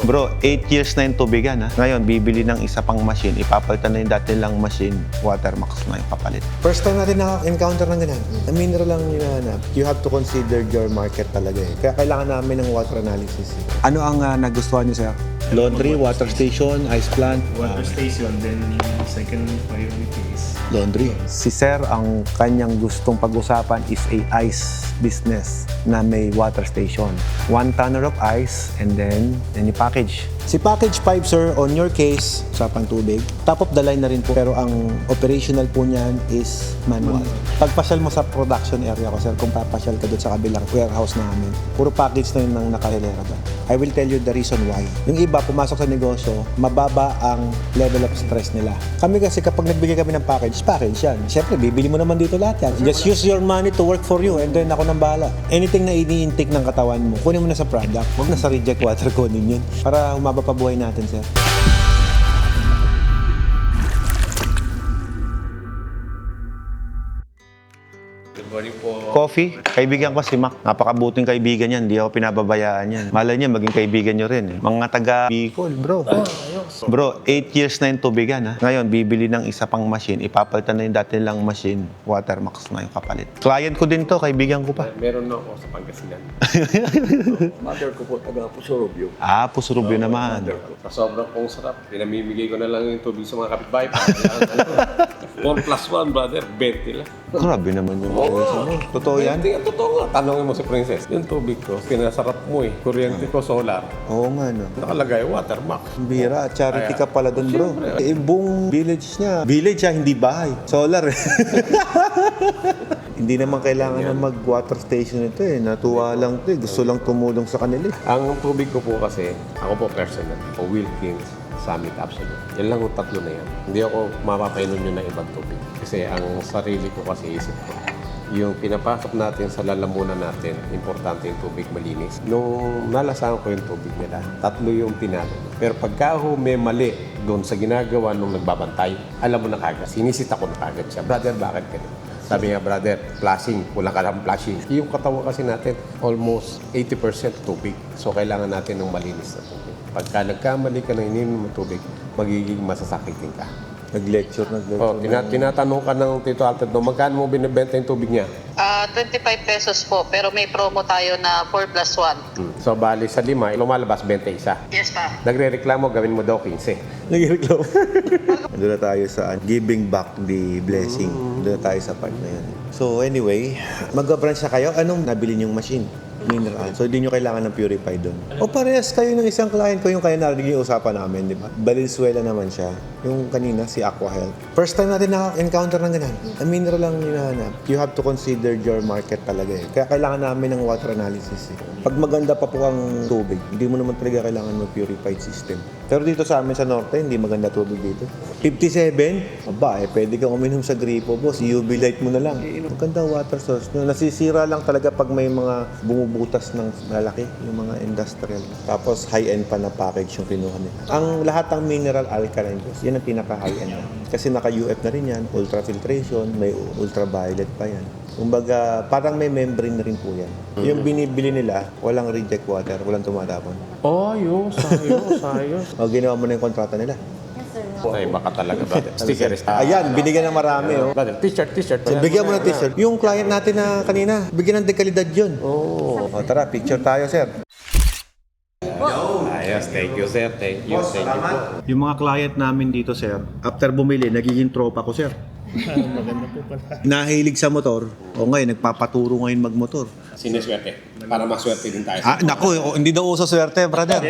Bro, 8 years na yung tubigan ha. Ngayon, bibili ng isa pang machine, ipapalitan na yung dati lang machine, Watermax na yung kapalit. First time natin na-encounter ng ganun. Na mineral lang hinahanap. You have to consider your market talaga eh. Kaya kailangan namin ng water analysis. Ano ang nagustuhan niyo, sir? Laundry, water station, ice plant. Water station, then second priority is Laundry. Si sir, ang kanyang gustong pag-usapan is a ice business na may water station. 1 tonner of ice and then any package. Si package 5 sir, on your case, usapang tubig, top of the line na rin po. Pero ang operational po niyan is manual. Pagpasyal mo sa production area ko sir, kung papasyal ka doon sa kabilang warehouse namin, puro package na yun ang nakalilera doon. I will tell you the reason why. Yung iba, pumasok sa negosyo, mababa ang level of stress nila. Kami kasi kapag nagbigay kami ng package yan. Siyempre, bibili mo naman dito lahat yan. Just use your money to work for you and then ako nang bahala. Anything na ini-intake ng katawan mo, kunin mo na sa product. Huwag na sa reject water kunin yun. Para humaba pa buhay natin, sir. good morning po. Coffee, kaibigan ko si Mac. Napakabuting kaibigan yan. Hindi ako pinababayaan yan. Malay niya, maging kaibigan nyo rin. Mga taga Bicol, bro. Bro, 8 years na yung tubigan ha. Ngayon, bibili ng isa pang machine. Ipapalitan na yung dati lang machine. Watermax na yung kapalit. Client ko din to, kaibigan ko pa. Meron na ako sa Pangasinan. Mother ko po, taga Puso Rubio. Ah, Puso Rubio naman. Sa sobrang pong sarap, pinamimigay ko na lang yung tubig sa mga kapitbahay. 1 plus 1, brother, 20 lang. Grabe naman yung ayos mo. Totoo yan? Hindi, totoo nga. Tanongin mo si Princess, yung tubig ko, pinasarap mo eh. Kuryente ko, solar. Oo nga, no. Nakalagay, Watermax. Bira, charity ka pala dun, bro. Eh, buong village niya. Village ha, hindi bahay. Solar eh. Hindi naman kailangan na mag-water station ito eh. Natuwa lang ito eh. Gusto lang tumulong sa kanila eh. Ang tubig ko po kasi, ako po personal, o Wilkins, Summit Absolute. Yan lang yung tatlo na yan. Hindi ako mapapainom yun ng ibang tubig. Kasi ang sarili ko kasi isip ko, yung pinapasok natin sa lalamunan natin, importante yung tubig malinis. Nung nalasahan ko yung tubig nila, tatlo yung pinalo. Pero pagka may mali doon sa ginagawa nung nagbabantay, alam mo na kagad, sinisita ko na kagad siya. Brother, bakit ganun? Sabi nga, brother, flashing, kulang ka lang flashing. Yung katawan kasi natin, almost 80% tubig. So, kailangan natin ng malinis na tubig. Pagka nagkamali ka ng ininom ng tubig, magiging masasakitin ka. Nag-lecture. Oh, tinatanong ka ng Tito Alfred, no, magkano mo binibenta yung tubig niya? 25 pesos po, pero may promo tayo na 4 plus 1. So, bali sa 5, lumalabas 21. Yes, pa. Nagre-reklamo, gawin mo daw 15. Nag-reklamo. Doon na tayo sa giving back the blessing. Doon na tayo sa part na yun. So anyway, mag-branch na kayo. Anong nabili niyong machine? Mineral. So hindi nyo kailangan ng purified doon. O parehas kayo ng isang client ko yung kaya narinig yung usapan namin, di ba? Valenzuela naman siya. Yung kanina, si Aqua Health. First time natin na-encounter ng ganun. Na mineral lang hinahanap. You have to consider your market talaga eh. Kaya kailangan namin ng water analysis eh. Pag maganda pa po ang tubig, hindi mo naman talaga kailangan ng purified system. Pero dito sa amin sa norte, hindi maganda tubig dito. 57? Aba, pwede kang uminom sa gripo, boss. UV light mo na lang. Maganda water source. No, nasisira lang talaga pag may mga bumubutas ng malaki, yung mga industrial. Tapos high-end pa na package yung kinuha nila. Ang lahat ng mineral alkaline, boss, yan ang pinaka-high-end na. Kasi naka-UF na rin yan, ultrafiltration, may ultraviolet pa yan. Kumbaga, parang may membrane na rin po yan. Yung binibili nila, walang reject water, walang tumatapon. Oh, yun. Sayos. O, ginawa mo na yung kontrata nila. Ay, baka talaga, brother. Sticker is Ayan, binigyan ng marami, oh. Brother, t-shirt. So, bigyan mo ng t-shirt. Yung client natin na kanina, bigyan ng dekalidad yun. Oh. O, tara, picture tayo, sir. Ayos, thank you, sir. Thank you po. Yung mga client namin dito, sir, after bumili, nagiging tropa ko, sir. Maganda po pala. Nahilig sa motor. O ngayon, nagpapaturo ngayon magmotor. Siniswerte. Para maswerte din tayo. Ah, naku, hindi daw uso swerte, brother.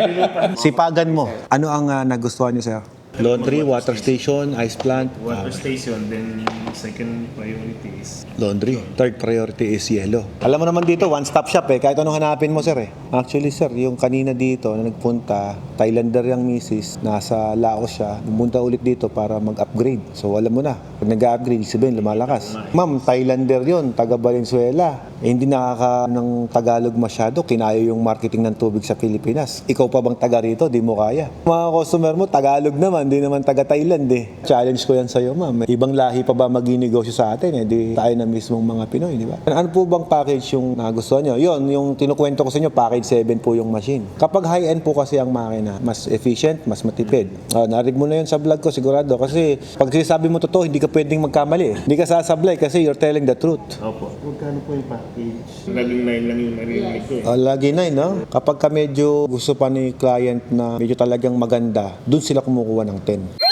Sipagan mo. Ano ang nagustuhan niyo, sir? Laundry, water station, ice plant. Water station, then second priority is Laundry. Third priority is yellow. Alam mo naman dito, one-stop shop eh. Kahit anong hanapin mo, sir eh. Actually, sir, yung kanina dito na nagpunta, Thailander yung misis, nasa Laos siya, pumunta ulit dito para mag-upgrade. So, alam mo na, Pag nag-upgrade, sabihin, lumalakas. Ma'am, Thailander yun, taga Valenzuela. Hindi nakaka ng Tagalog masyado, kinaya yung marketing ng tubig sa Pilipinas. Ikaw pa bang taga rito? Di mo kaya. Mga customer mo, Tagalog naman, di naman taga Thailand eh. Challenge ko yan sa'yo, ma'am. Ibang lahi pa ba mag-inegosyo sa atin eh? Di tayo na mismong mga Pinoy, di ba? Ano po bang package yung nagustuhan nyo? Yun, yung tinukwento ko sa inyo, package 7 po yung machine. Kapag high-end po kasi ang makina, mas efficient, mas matipid. Narinig mo na yun sa vlog ko, sigurado. Kasi pag sinasabi mo totoo, hindi ka pwedeng magkamali. Hindi ka sasablay kasi you're telling the truth. Opo. Magkano po yung package? Laging 9 lang yung narinig ko eh. Lagi na no? Kapag ka medyo gusto pa ni client na medyo talagang maganda, dun sila kumukuha ng 10.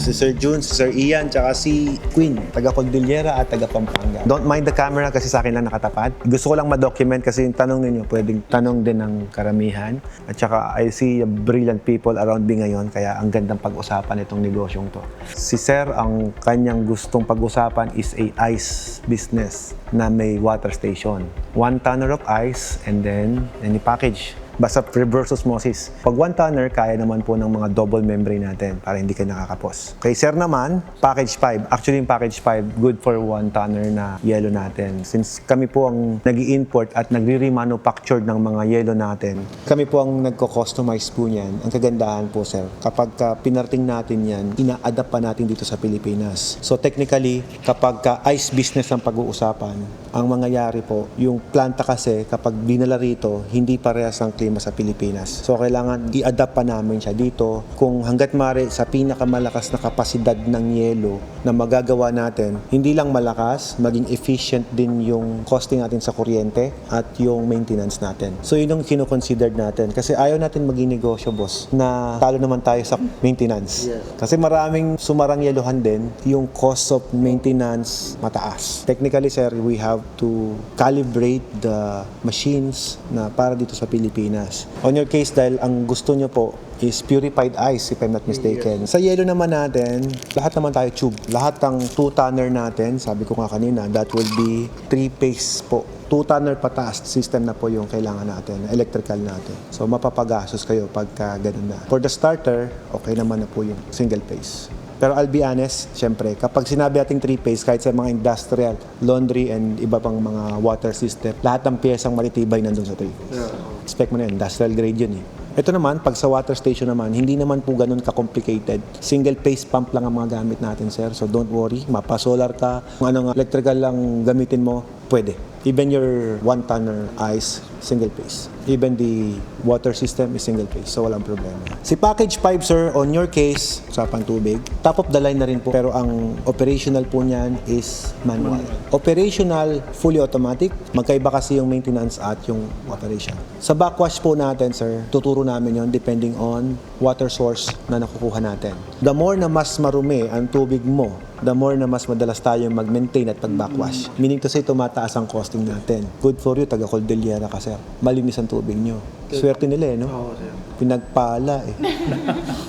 Si Sir June, si Sir Ian, tsaka si Queen, taga Cordillera at taga Pampanga. Don't mind the camera kasi sa akin lang nakatapat. Gusto ko lang ma-document kasi yung tanong ninyo, pwedeng tanong din ng karamihan. At tsaka I see brilliant people around me ngayon, kaya ang gandang pag-usapan itong negosyong to. Si Sir, ang kanyang gustong pag-usapan is a ice business na may water station. 1 tonner of ice and then any package. Basta reverse osmosis. Pag 1 tonner, kaya naman po ng mga double membrane natin para hindi kayo nakakapos. Kay Sir naman, package 5. Actually, yung package 5, good for 1 tonner na yelo natin. Since kami po ang nag-i-import at nagre-remanufacture ng mga yelo natin, kami po ang nagko-customize po niyan. Ang kagandahan po, Sir, kapag pinarting natin yan, ina-adapt pa natin dito sa Pilipinas. So technically, kapag ice business ang pag-uusapan, ang mangyayari po, yung planta kasi kapag dinala rito, hindi parehas ang klima sa Pilipinas. So kailangan i-adapt pa namin siya dito. Kung hanggat maaari sa pinakamalakas na kapasidad ng yelo na magagawa natin, hindi lang malakas, maging efficient din yung costing natin sa kuryente at yung maintenance natin. So yun yung kino-considered natin. Kasi ayaw natin maging negosyo, boss, na talo naman tayo sa maintenance. Kasi maraming sumarang yeluhan din, yung cost of maintenance mataas. Technically, sir, we have to calibrate the machines na para dito sa Pilipinas. On your case, dahil ang gusto nyo po is purified ice, if I'm not mistaken. Sa yelo naman natin, lahat naman tayo tube. Lahat ng 2-tonner natin, sabi ko nga kanina, that will be 3-phase po. 2-tonner pataas system na po yung kailangan natin, electrical natin. So mapapagastos kayo pagka ganun na. For the starter, okay naman na po yung single phase. Pero I'll be honest, syempre, kapag sinabi ating 3-phase, kahit sa mga industrial, laundry, and iba pang mga water system, lahat ng piyesang matitibay nandun sa 3-phase. Expect mo na yun, industrial grade yun eh. Ito naman, pag sa water station naman, hindi naman po ganun ka-complicated. Single-phase pump lang ang mga gamit natin, sir. So don't worry, mapa-solar ka, kung anong electrical lang gamitin mo, pwede. Even your 1-tonner ice, single phase. Even the water system is single phase, so walang problema. Si package 5, sir, on your case, usapang tubig, top of the line na rin po, pero ang operational po niyan is manual. Operational, fully automatic, magkaiba kasi yung maintenance at yung operation. Sa backwash po natin, sir, tuturo namin yon depending on water source na nakukuha natin. The more na mas marumi ang tubig mo, the more na mas madalas tayong mag-maintain at pag-backwash. Meaning to say, tumataas ang costing natin. Good for you, taga Cordillera ka, sir. Malinis ang tubig nyo. Swerte nila no? Oo, sir. Pinagpala eh.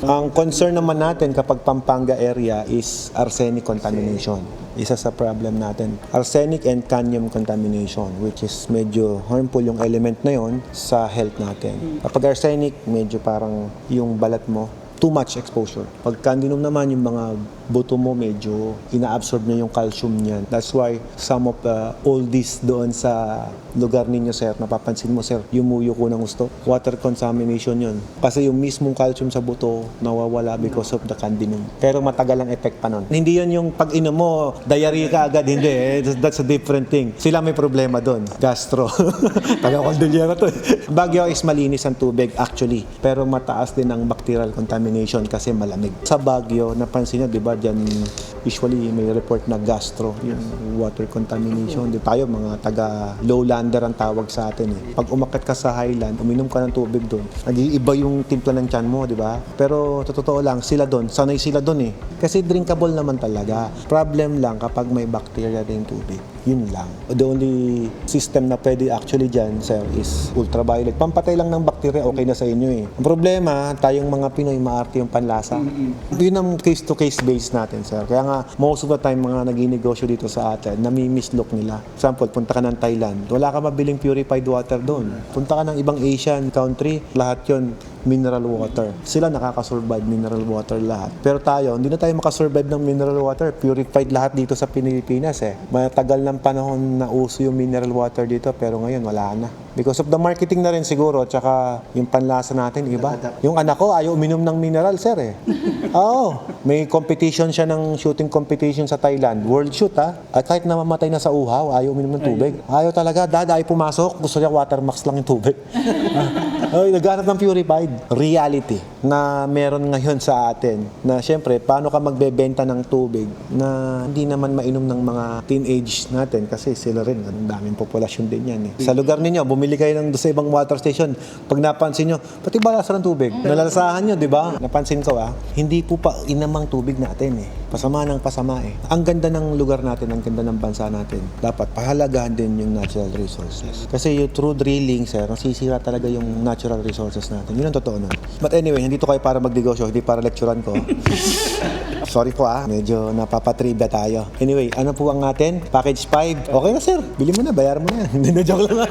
Ang concern naman natin kapag Pampanga area is arsenic contamination. Isa sa problem natin. Arsenic and cadmium contamination, which is medyo harmful yung element na yon sa health natin. Kapag arsenic, medyo parang yung balat mo, too much exposure. Pag candinom naman, yung mga buto mo medyo ina-absorb niya yung calcium niyan. That's why some of the oldies doon sa lugar ninyo, sir, napapansin mo, sir, yumuyo ko ng gusto. Water contamination yun. Kasi yung mismong calcium sa buto nawawala because of the candinom. Pero matagal ang effect pa nun. Hindi yun yung pag inom mo, diarrhea ka agad. Hindi eh. That's a different thing. Sila may problema doon. Gastro. Taga-Cordillera to. Baguio is malinis ang tubig actually. Pero mataas din ang bacterial contamination kasi malamig. Sa Baguio, napansin nyo, di ba, dyan usually may report na gastro, yung water contamination. Di tayo, mga taga lowlander ang tawag sa atin eh. Pag umakyat ka sa highland, uminom ka ng tubig doon, nag-iiba yung timpla ng tiyan mo, di ba? Pero totoo lang, sila doon, sanay sila doon eh. Kasi drinkable naman talaga. Problem lang kapag may bacteria din tubig. Yun lang. The only system na pwede actually dyan, sir, is ultraviolet. Pampatay lang ng bacteria, okay na sa inyo eh. Ang problema, tayong mga Pinoy, maarte yung panlasa. Yun ang case-to-case base natin, sir. Kaya nga, most of the time, mga nag-inegosyo dito sa atin, nami-mislook nila. Example, punta ka ng Thailand, wala ka mabiling purified water doon. Punta ka ng ibang Asian country, lahat yun mineral water. Sila nakakasurvive mineral water lahat. Pero tayo, hindi na tayo makasurvive ng mineral water. Purified lahat dito sa Pilipinas eh. Matagal ng panahon na uso yung mineral water dito, pero ngayon wala na. Because of the marketing na rin siguro, tsaka yung panlasa natin, iba. Yung anak ko, ayaw uminom ng mineral, sir eh. Oo. May competition siya ng shooting competition sa Thailand. World shoot ha. At kahit namamatay na sa uhaw, ayaw uminom ng tubig. Ayaw talaga. Dad, ayaw pumasok. Gusto niya watermax lang yung tubig. Ay, naghanap ng purified. Reality na meron ngayon sa atin. Na syempre, paano ka magbebenta ng tubig na hindi naman mainom ng mga teenage natin kasi sila rin, ang daming populasyon din yan eh. Sa lugar ninyo, bumili kayo ng sa ibang water station. Pag napansin nyo, pati ba lasa ng tubig? Nalalasahan nyo, di ba? Napansin ko hindi po pa inamang tubig natin eh. Pasama ng pasama eh. Ang ganda ng lugar natin, ang ganda ng bansa natin. Dapat pahalagahan din yung natural resources. Kasi yung through drilling, sir, nasisira talaga yung natural resources natin. Yun ang totoo nun. But anyway, hindi to kayo para magnegosyo, hindi para lecturean ko. Sorry po medyo napapatrivia tayo. Anyway, ano po ang atin? Package 5. Okay na sir, bili mo na, bayaran mo na. Hindi na joke lang.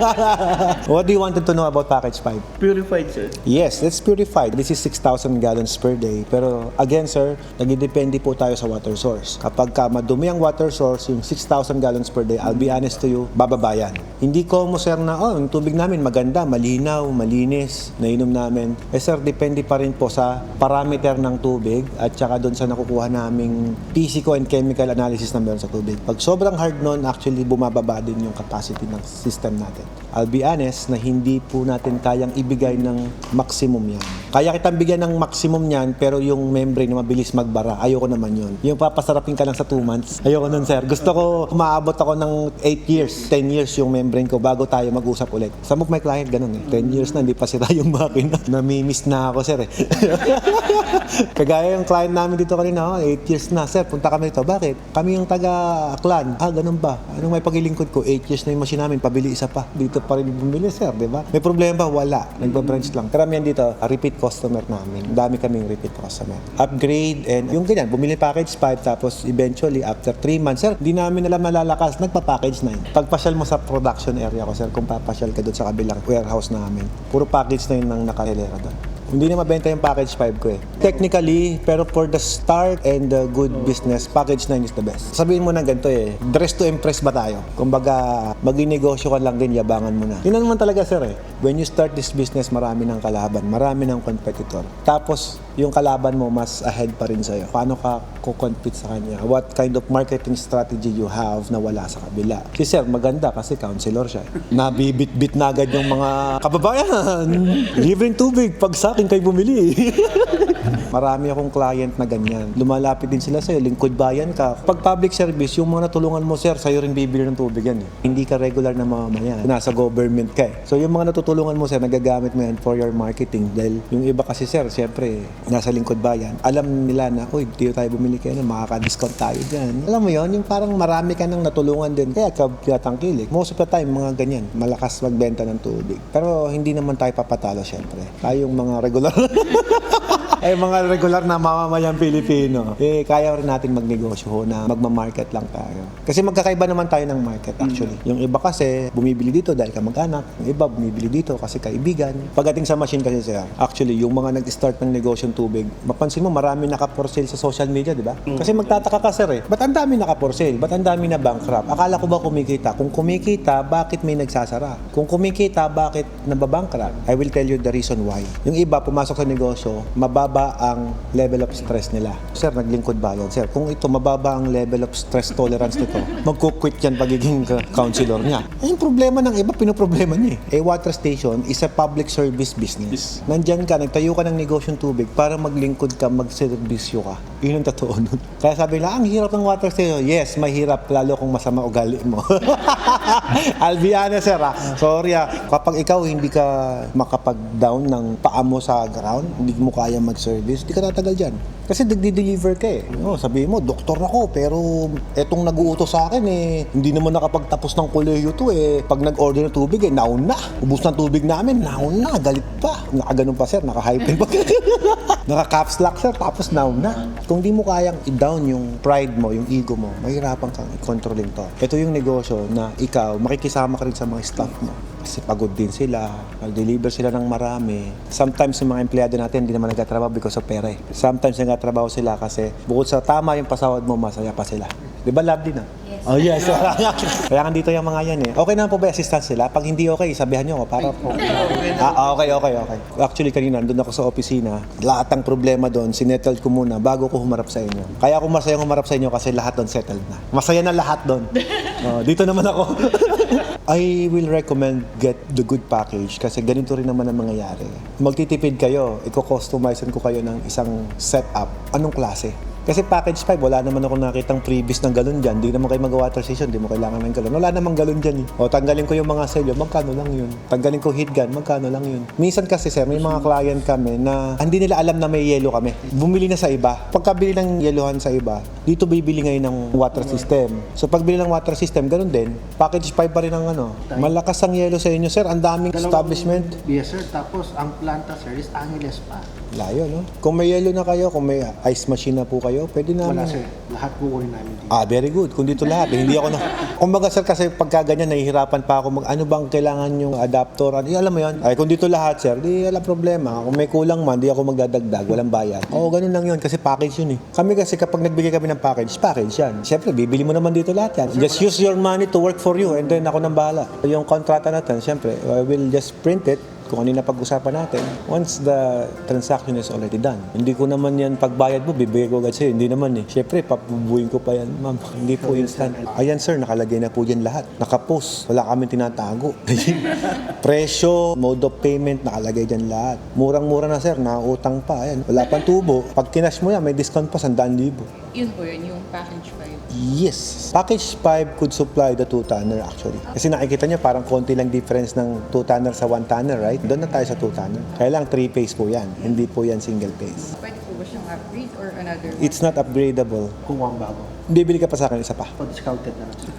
What do you wanted to know about package 5? Purified, sir. Yes, it's purified. This is 6,000 gallons per day. Pero again sir, nagdidepende po tayo sa water source. Kapag madumi ang water source, yung 6,000 gallons per day, I'll be honest to you, bababayan. Hindi ko mo sir na, yung tubig namin maganda, malinaw, malinis, nainom namin. Sir, depende pa rin po sa parameter ng tubig at saka doon sa nakukuha naming physical and chemical analysis na meron sa tubig. Pag sobrang hard nun, actually bumababa din yung capacity ng system natin. I'll be honest na hindi po natin kayang ibigay ng maximum yan. Kaya kitang bigyan ng maximum yan, pero yung membrane na mabilis magbara, ayoko naman yun. Yung papasarapin ka lang sa 2 months, ayoko nun sir. Gusto ko, umaabot ako ng 8 years, 10 years yung membrane ko bago tayo mag-usap ulit. Some of my client ganun eh. 10 years na, hindi pa sira yung makina. Namimiss na ako sir eh. Kagaya yung client namin dito kanina, 8 years na. Sir, punta kami dito. Bakit? Kami yung taga-Aklan. Ganun ba? Anong may paglilingkod ko? 8 years na yung machine namin, pabili isa pa. Dito pa rin bumili sir, di ba? May problema ba? Wala. Nagbabranch lang. Karamihan dito, repeat customer namin. Dami kaming repeat customer. Upgrade and yung ganyan, bumili package 5 tapos eventually after 3 months, sir, di namin alam malalakas, nagpa-package 9. Pagpasyal mo sa production area ko, sir, kung papasyal ka doon sa kabilang warehouse namin, puro package 9 nang nakalilera doon. Hindi na mabenta yung package 5 ko eh. Technically, pero for the start and the good business, package 9 is the best. Sabihin mo na ganito eh, dress to impress ba tayo? Kumbaga, maging-negosyo ka lang din, yabangan mo na. Yun naman talaga sir eh. When you start this business, marami ng kalaban, marami ng competitor. Tapos, yung kalaban mo mas ahead pa rin sa'yo. Paano ka kukompete sa kanya? What kind of marketing strategy you have na wala sa kabila? Si sir, maganda kasi counselor siya. Nabibit-bit na agad yung mga kababayan. Libreng tubig, pag sa akin kayo bumili. Marami akong client na ganyan. Lumalapit din sila sa'yo, lingkod bayan ka. Pag public service, yung mga natulungan mo sir, sa'yo rin bibili ng tubig yan eh. Hindi ka regular na mamamayan. Nasa government ka eh. So yung mga natutulungan mo sir, nagagamit mo yan for your marketing. Dahil yung iba kasi sir, siyempre, nasa lingkod bayan. Alam nila na, dito tayo bumili kayo na makaka-discount tayo dyan. Alam mo yon, yung parang marami ka nang natulungan din. Kaya katangkilik. Most of the time, mga ganyan, malakas magbenta ng tubig. Pero hindi naman tayo papatalo siyempre. Tayong mga regular. Mga regular na mamamayang Pilipino, kaya rin natin magnegosyo na magmamarket lang tayo. Kasi magkakaiba naman tayo ng market actually. Yung iba kasi bumibili dito dahil kamag-anak, yung iba bumibili dito kasi kaibigan. Pagdating sa machine kasi sir, actually yung mga nag-start ng negosyo ng tubig, mapansin mo marami naka-for sale sa social media, di ba? Kasi magtataka ka sir ba't ang dami naka-for sale? Ba't ang dami na bankrupt? Akala ko ba kumikita? Kung kumikita, bakit may nagsasara? Kung kumikita, bakit nababankrupt? I will tell you the reason why. Yung iba pumasok sa negosyo, mababa ang level of stress nila. Sir, naglingkod ba yan? Sir, kung ito mababa ang level of stress tolerance nito, magkukwit yan pagiging counselor niya. Yung problema ng iba, pinoproblema niya eh. Water station is a public service business. Nandyan ka, nagtayo ka ng negosyong tubig para maglingkod ka, magserbisyo ka. Yun ang totoo nun. Kaya sabi nila, ang hirap ng water station. Yes, mahirap, lalo kung masama ugali mo. I'll be honest, sir. Sorry kapag ikaw hindi ka makapag-down ng paa mo sa ground, hindi mo kaya mag-service, di ka tatagal dyan. Kasi nagdi-deliver ka eh. Sabihin mo, doktor ako, pero etong nag-uutos sa akin hindi naman nakapagtapos ng kolehiyo to Pag nag-order ng tubig naun na. Ubus ng tubig namin, naun na, galit pa. Nakaganon pa sir, naka-hypen pa. Naka-caps lock sir, tapos naun na. Kung di mo kayang i-down yung pride mo, yung ego mo, mahirapan kang i-controlling to. Ito yung negosyo na ikaw, makikisama ka rin sa mga staff mo. Kasi pagod din sila, mag-deliver sila ng marami. Sometimes yung mga empleyado natin hindi naman nagtatrabaho because of pera eh. Sometimes nagtatrabaho sila kasi bukod sa tama yung pasahod mo, masaya pa sila. Di ba love din ah? Yes. Oh yes. Kaya nga dito yung mga yan eh. Okay naman po ba yung assistance sila? Pag hindi okay, sabihan nyo ako para po. Okay. Actually kanina, doon ako sa opisina. Lahat ng problema doon, sinettled ko muna bago ko humarap sa inyo. Kaya ako masayang humarap sa inyo kasi lahat doon settled na. Masaya na lahat doon. Dito naman ako. I will recommend get the good package kasi ganito rin naman ang mangyayari. Magtitipid kayo, i-customizean ko kayo ng isang setup. Anong klase? Kasi package 5, wala naman ako nakitang previous ng galon dyan. Di naman kayo mag-water station, di mo kailangan ng galon. Wala namang galon dyan eh. O, tanggalin ko yung mga selyo, magkano lang yun? Tanggalin ko heat gun, magkano lang yun? Minsan kasi sir, may mga client kami na hindi nila alam na may yelo kami. Bumili na sa iba. Pagkabili ng yeluhan sa iba, dito bibili ngayon ng water system. So pagbili ng water system, ganun din. Package 5 pa rin ang ano. Malakas ang yelo sa inyo sir, ang daming establishment. Yes sir, tapos ang planta sir is Angeles pa. Layo, no? Kung may yelo na kayo, kung may ice machine na po kayo, pwede namin. Wala sir, lahat kukunin namin dito. Very good. Kung dito lahat, hindi ako na. Kumbaga sir, kasi pagka ganyan, nahihirapan pa ako ano bang kailangan yung adapter? Alam mo yan? Ay, kung dito lahat sir, di wala problema. Kung may kulang man, di ako magdadagdag, walang bayad. Oo, ganun lang yun, kasi package yun eh. Kami kasi kapag nagbigay kami ng package yan. Siyempre, bibili mo naman dito lahat yan. Just use your money to work for you and then ako nang bahala. Yung kontrata natin, siyempre, I will just print it kung ano yung napag-usapan natin once the transaction is already done. Hindi ko naman yan pagbayad mo, bibigay ko agad sa'yo. Hindi naman eh. Siyempre, papubuhin ko pa yan, ma'am. Hindi po instant. Ayan sir, nakalagay na po dyan lahat. Nakapost. Wala kami tinatago. Presyo, mode of payment, nakalagay dyan lahat. Murang-mura na sir, nautang pa. Ayan, wala pang tubo. Pag kinash mo yan, may discount pa, 100,000. Yun po yun, yung package 5. Yes. Package 5 could supply the 2-tonner actually. Kasi nakikita niyo parang konti lang difference ng 2-tonner sa 1-tonner, right? Doon na tayo sa 2-tonner. Kaya lang 3-phase po yan. Hindi po yan single phase. Pwede po ba siyang upgrade or another one? It's not upgradable. Kung ang bago. Bibili ka pa sa akin isa pa. So discounted na lang sir.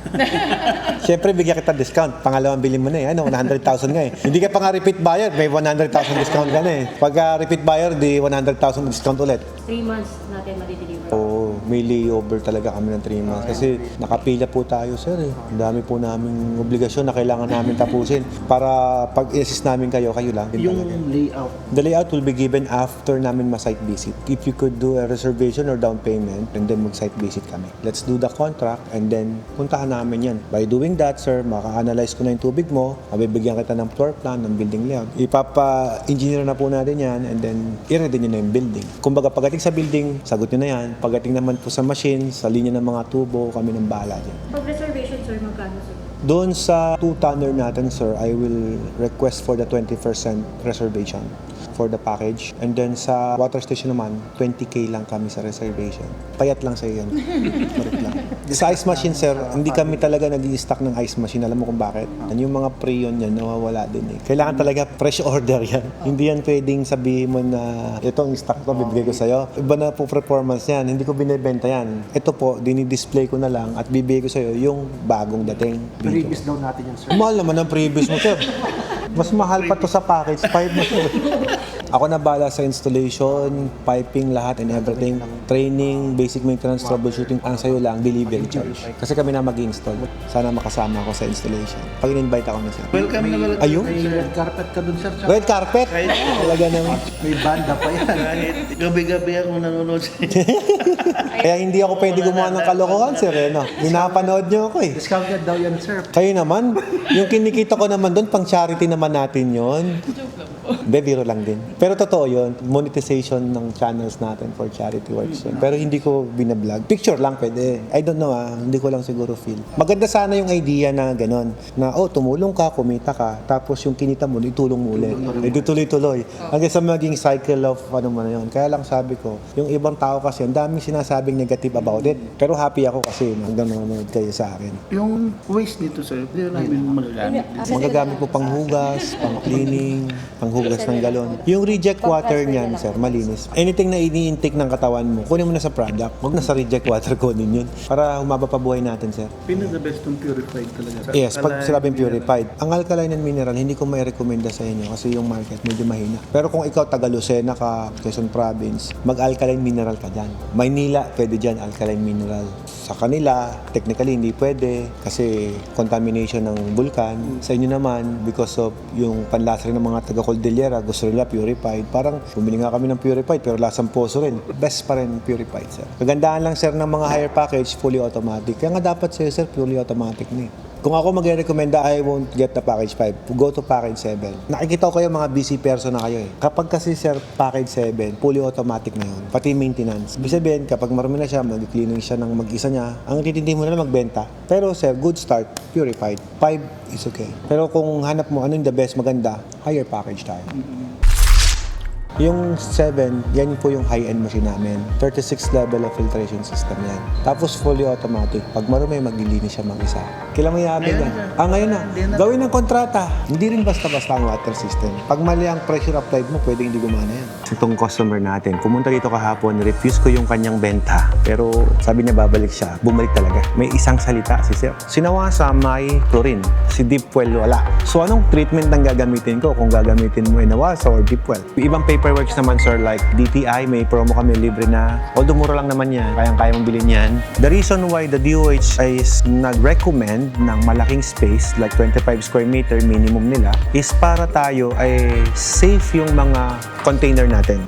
Siyempre, bigyan kita discount. Pangalawang bilhin mo na eh. 100,000 nga eh. Hindi ka pa nga repeat buyer, may 100,000 discount ka na eh. Pagka repeat buyer, di 100,000 discount ulit. 3 months natin madideliver. Oo, may layover talaga kami ng 3 months. Kasi nakapila po tayo, sir eh. Ang dami po naming obligasyon na kailangan namin tapusin. Para pag i-assist namin kayo, kayo lang. Din Yung talaga. layout, The layout will be given after namin ma-site visit. If you could do a reservation or down payment, and then mag-site visit kami. Let's do the contract, and then puntahan namin yan. By doing that, sir, maka-analyze ko na yung tubig mo, mabibigyan kita ng floor plan, ng building layout. Ipapa-engineer na po natin yan, and then i-ready nyo na yung building. Kumbaga, pagdating sa building, sagot nyo na yan. Pagdating naman po sa machine, sa linya ng mga tubo, kami ng bahala dyan. Pag reservation, sir, magkano sir? Doon sa 2-tonner natin, sir, I will request for the 20% reservation for the package. And then sa water station naman, 20K lang kami sa reservation. Payat lang sa yan. Correct lang. Sa ice machine, sir, hindi kami talaga nag-i-stock ng ice machine. Alam mo kung bakit? Yung mga pre-on yan, nawawala din eh. Kailangan talaga fresh order yan. Hindi yan pwedeng sabihin mo na itong stock to, bibigay ko sa'yo. Iba na po performance yan. Hindi ko binibenta yan. Ito po, dinidisplay ko na lang at bibigay ko sa'yo yung bagong dating. previous daw natin yan sir. Mahal naman ang previous mo, sir. Mas mahal pa to sa package 5 mo, sir. Ako na bala sa installation, piping, lahat and everything. Training, basic maintenance, troubleshooting. Ang sa'yo lang, delivery charge. Kasi kami na mag-install. Sana makasama ako sa installation. Pag in-invite ako na, sir. Welcome na welcome. Ayun? May red carpet ka dun sir. Tsaka Red carpet? Talaga naman. may banda pa yan. Kahit gabi-gabi akong nanonood sa inyo. Kaya hindi ako pwede gumawa ng kalokohan, sir. Eh, no? Pinapanood niyo ako eh. Discounted daw yan sir. Kayo naman, yung kinikita ko naman doon, pang charity naman natin yon. Hindi, biro lang din. Pero totoo yun, monetization ng channels natin for charity works yun. Pero hindi ko binablog. Picture lang pwede. I don't know hindi ko lang siguro feel. Maganda sana yung idea na gano'n, na tumulong ka, kumita ka, tapos yung kinita mo, itulong mo ulit. Tuloy-tuloy. Hanggang sa maging cycle of ano man yun. Kaya lang sabi ko, yung ibang tao kasi, ang daming sinasabing negative about it. Pero happy ako kasi hanggang nanonood kayo sa akin. Yung waste nito, sir, hindi namin magagamit. Magagamit mo pang hugas, pang cleaning, pang panghugas ng galon. Yung reject water niyan, sir, malinis. Anything na ini-intake ng katawan mo, kunin mo na sa product. Huwag na sa reject water kunin yun. Para humaba pa buhay natin, sir. Pinaka best yung purified talaga. Yes, pag Alkaline, sinabing mineral. purified. Ang alkaline and mineral, hindi ko may rekomenda sa inyo kasi yung market medyo mahina. Pero kung ikaw taga Lucena ka, Quezon Province, mag-alkaline mineral ka dyan. Maynila, pwede dyan, alkaline mineral. Sa kanila, technically hindi pwede kasi contamination ng bulkan. Sa inyo naman, because of yung panlasa rin ng mga taga Cordillera, gusto nila purified. Parang bumili nga kami ng purified pero lasang poso rin. Best pa rin purified, sir. Kagandahan lang, sir, ng mga higher package, fully automatic. Kaya nga dapat sa'yo, sir, fully automatic na eh. Kung ako mag-recommenda, I won't get the package 5. Go to package 7. Nakikita ko kayo mga busy person na kayo eh. Kapag kasi, sir, package 7, fully automatic na yun. Pati maintenance. Ibig sabihin, kapag marami na siya, mag-cleaning siya ng mag-isa niya, ang titindi mo na lang magbenta. Pero, sir, good start, purified. 5 is okay. Pero kung hanap mo, ano yung the best, maganda, higher package tayo. Yung 7, yan po yung high-end machine namin. 36 level of filtration system yan. Tapos fully automatic. Pag marumi, maglilinis siya mag-isa. Kailan mo i-update yan? Ngayon na. Gawin ng kontrata. Hindi rin basta-basta ang water system. Pag mali ang pressure applied mo, pwede hindi gumana yan. Itong customer natin, pumunta dito kahapon, refuse ko yung kanyang benta. Pero sabi niya babalik siya. Bumalik talaga. May isang salita si sir. Sinawasa may chlorine. Si deep well wala. So anong treatment ang gagamitin ko kung gagamitin mo inawasa or deep well? Ibang paperworks naman, sir, like DTI, may promo kami libre na. Although mura lang naman yan, kayang-kaya mong bilhin yan. The reason why the DOH is nag-recommend ng malaking space, like 25 square meter minimum nila, is para tayo ay safe yung mga container natin.